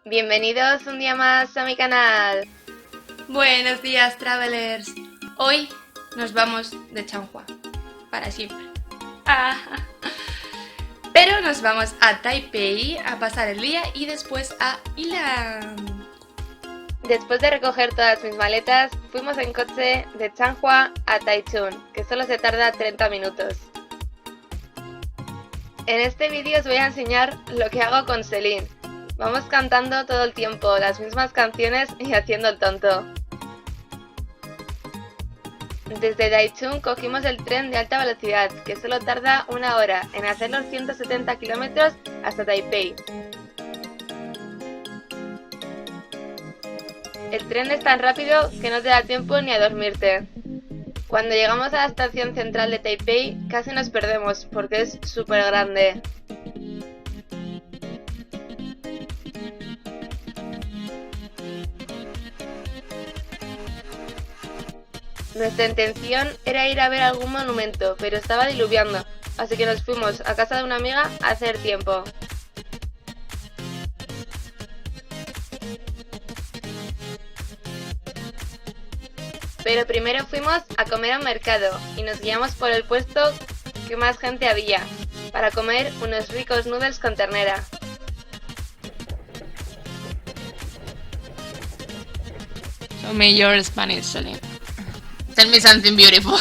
Bienvenidos un día más a mi canal. Buenos días, travelers. Hoy nos vamos de Changhua para siempre. Pero nos vamos a Taipei a pasar el día y después a Ilan. Después de recoger todas mis maletas, fuimos en coche de Changhua a Taichung, que solo se tarda 30 minutos. En este vídeo os voy a enseñar lo que hago con Celine. Vamos cantando todo el tiempo las mismas canciones y haciendo el tonto. Desde Taichung cogimos el tren de alta velocidad, que solo tarda 1 hora en hacer los 170 kilómetros hasta Taipei. El tren es tan rápido que no te da tiempo ni a dormirte. Cuando llegamos a la estación central de Taipei, casi nos perdemos porque es súper grande. Nuestra intención era ir a ver algún monumento, pero estaba diluviando, así que nos fuimos a casa de una amiga a hacer tiempo. Pero primero fuimos a comer al mercado y nos guiamos por el puesto que más gente había, para comer unos ricos noodles con ternera. Show me your Spanish, Celine. Tell me something beautiful.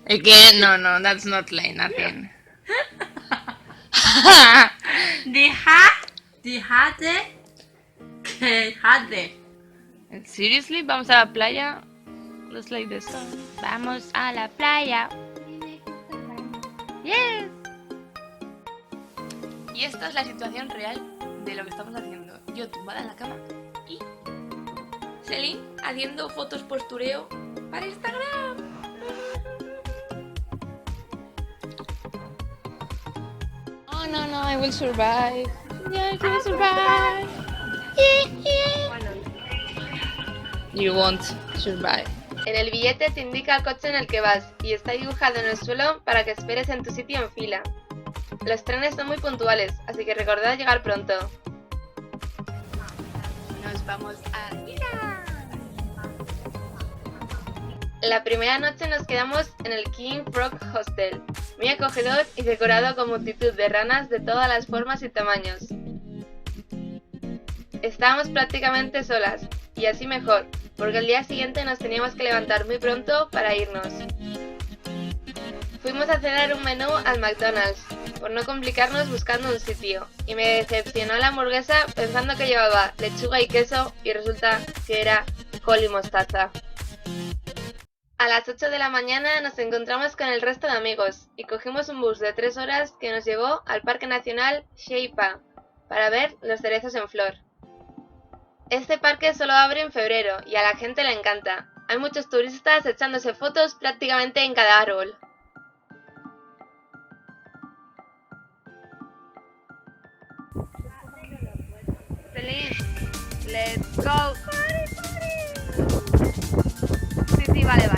Again, no, that's not like nothing. Seriously, vamos a la playa. Just like this. Vamos a la playa. Yes. Y esta es la situación real de lo que estamos haciendo. Yo tumbada en la cama y Celine haciendo fotos postureo para Instagram. Oh no, I will survive. Yeah, I will survive. Yeah. You won't survive. En el billete te indica el coche en el que vas y está dibujado en el suelo para que esperes en tu sitio en fila. Los trenes son muy puntuales, así que recordad llegar pronto. Nos vamos a Ilan. La primera noche nos quedamos en el King Frog Hostel, muy acogedor y decorado con multitud de ranas de todas las formas y tamaños. Estábamos prácticamente solas, y así mejor, porque el día siguiente nos teníamos que levantar muy pronto para irnos. Fuimos a cenar un menú al McDonald's, por no complicarnos buscando un sitio, y me decepcionó la hamburguesa pensando que llevaba lechuga y queso y resulta que era col y mostaza. A las 8 de la mañana nos encontramos con el resto de amigos y cogimos un bus de 3 horas que nos llevó al Parque Nacional Sheipa para ver los cerezos en flor. Este parque solo abre en febrero y a la gente le encanta. Hay muchos turistas echándose fotos prácticamente en cada árbol. Feliz, let's go. Sí, vale.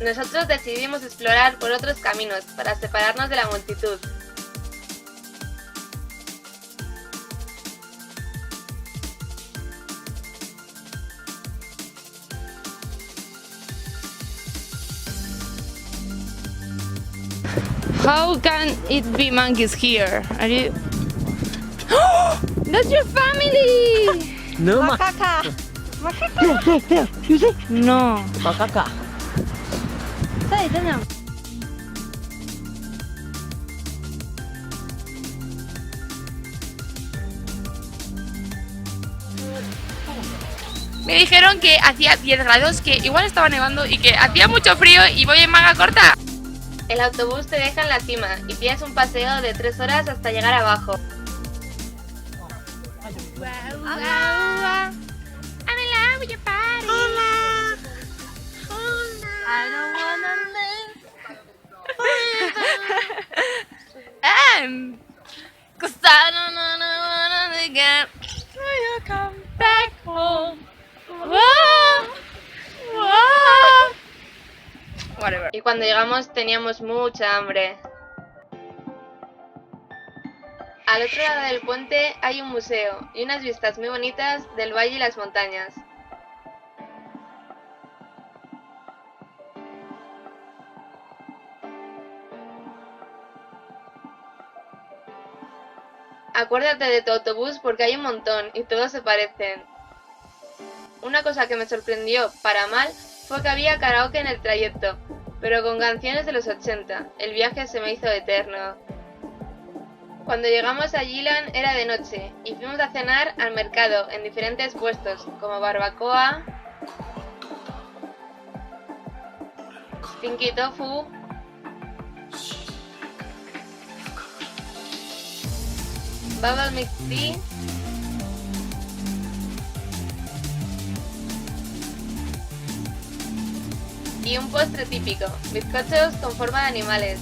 Nosotros decidimos explorar por otros caminos para separarnos de la multitud. How can it be monkeys here? Are you? That's your family. No, Macaca. there. You see? No. Macaca. 这里真的 Me dijeron que hacía 10 grados, que igual estaba nevando y que hacía mucho frío y voy en manga corta. El autobús te deja en la cima y tienes un paseo de 3 horas hasta llegar abajo. I'm in love with your body. I don't wanna live. Cause I don't wanna live again. Will you come back home? Whoa. Whatever. y cuando llegamos teníamos mucha hambre. Al otro lado del puente hay un museo y unas vistas muy bonitas del valle y las montañas. Acuérdate de tu autobús porque hay un montón y todos se parecen. Una cosa que me sorprendió para mal fue que había karaoke en el trayecto, pero con canciones de los 80. El viaje se me hizo eterno. Cuando llegamos a Yilan era de noche y fuimos a cenar al mercado en diferentes puestos como barbacoa, stinky tofu, bubble mix tea y un postre típico, bizcochos con forma de animales.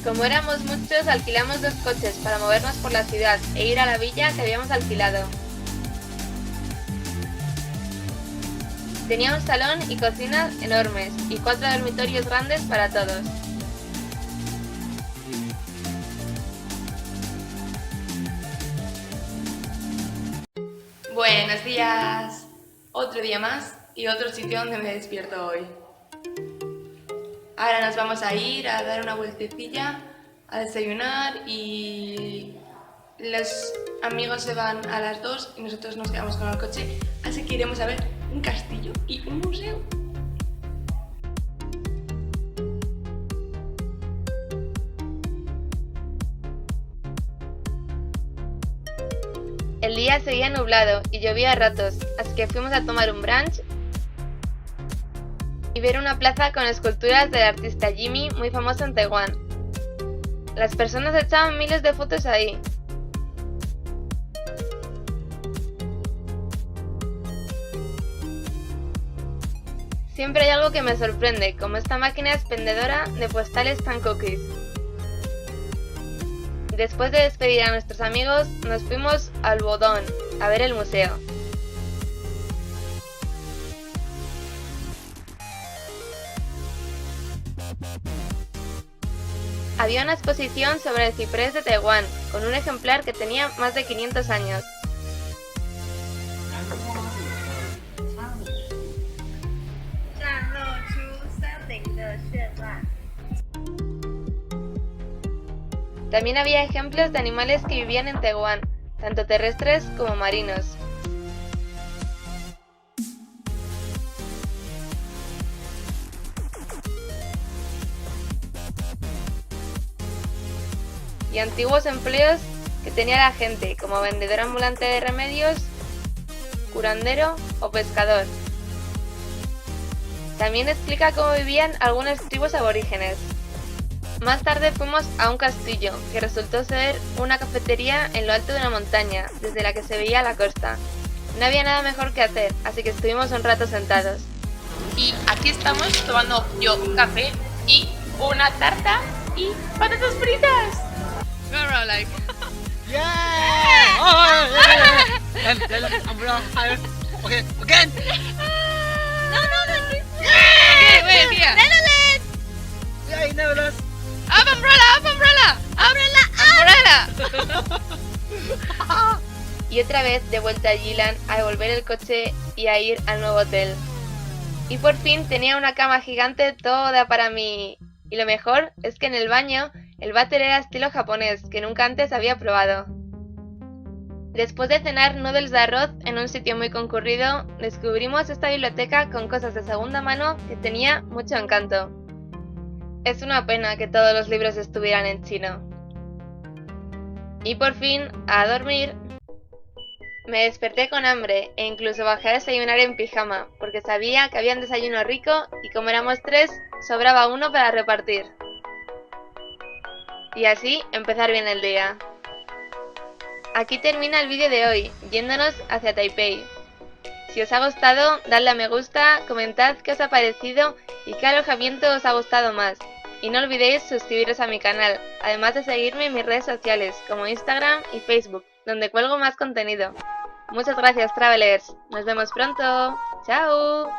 Como éramos muchos, alquilamos 2 coches para movernos por la ciudad e ir a la villa que habíamos alquilado. Tenía un salón y cocina enormes y 4 dormitorios grandes para todos. Buenos días. Otro día más y otro sitio donde me despierto hoy. Ahora nos vamos a ir a dar una vueltecilla, a desayunar y los amigos se van a las 2 y nosotros nos quedamos con el coche, así que iremos a ver un castillo y un museo. El día seguía nublado y llovía a ratos, así que fuimos a tomar un brunch y ver una plaza con esculturas del artista Jimmy, muy famoso en Taiwán. Las personas echaban miles de fotos ahí. Siempre hay algo que me sorprende, como esta máquina expendedora de postales tan cookies. Después de despedir a nuestros amigos, nos fuimos al Bodong a ver el museo. Había una exposición sobre el ciprés de Taiwán, con un ejemplar que tenía más de 500 años. También había ejemplos de animales que vivían en Taiwán, tanto terrestres como marinos. Y antiguos empleos que tenía la gente, como vendedor ambulante de remedios, curandero o pescador. También explica cómo vivían algunas tribus aborígenes. Más tarde fuimos a un castillo, que resultó ser una cafetería en lo alto de una montaña, desde la que se veía la costa. No había nada mejor que hacer, así que estuvimos un rato sentados. Y aquí estamos tomando yo un café y una tarta y patatas fritas. Like. Yeah! Oh, yeah. Then umbrella higher. Okay, again. Okay, wait, here. Yeah, you never lost. Up umbrella. Y otra vez de vuelta a Yilan a devolver el coche y a ir al nuevo hotel. Y por fin tenía una cama gigante toda para mí. Y lo mejor es que en el baño el váter era estilo japonés, que nunca antes había probado. Después de cenar noodles de arroz en un sitio muy concurrido, descubrimos esta biblioteca con cosas de segunda mano que tenía mucho encanto. Es una pena que todos los libros estuvieran en chino. Y por fin, a dormir. Me desperté con hambre e incluso bajé a desayunar en pijama, porque sabía que había un desayuno rico y como éramos 3, sobraba uno para repartir. Y así empezar bien el día. Aquí termina el vídeo de hoy, yéndonos hacia Taipei. Si os ha gustado, dadle a me gusta, comentad qué os ha parecido y qué alojamiento os ha gustado más. Y no olvidéis suscribiros a mi canal, además de seguirme en mis redes sociales como Instagram y Facebook, donde cuelgo más contenido. Muchas gracias, Travelers. Nos vemos pronto. Chao.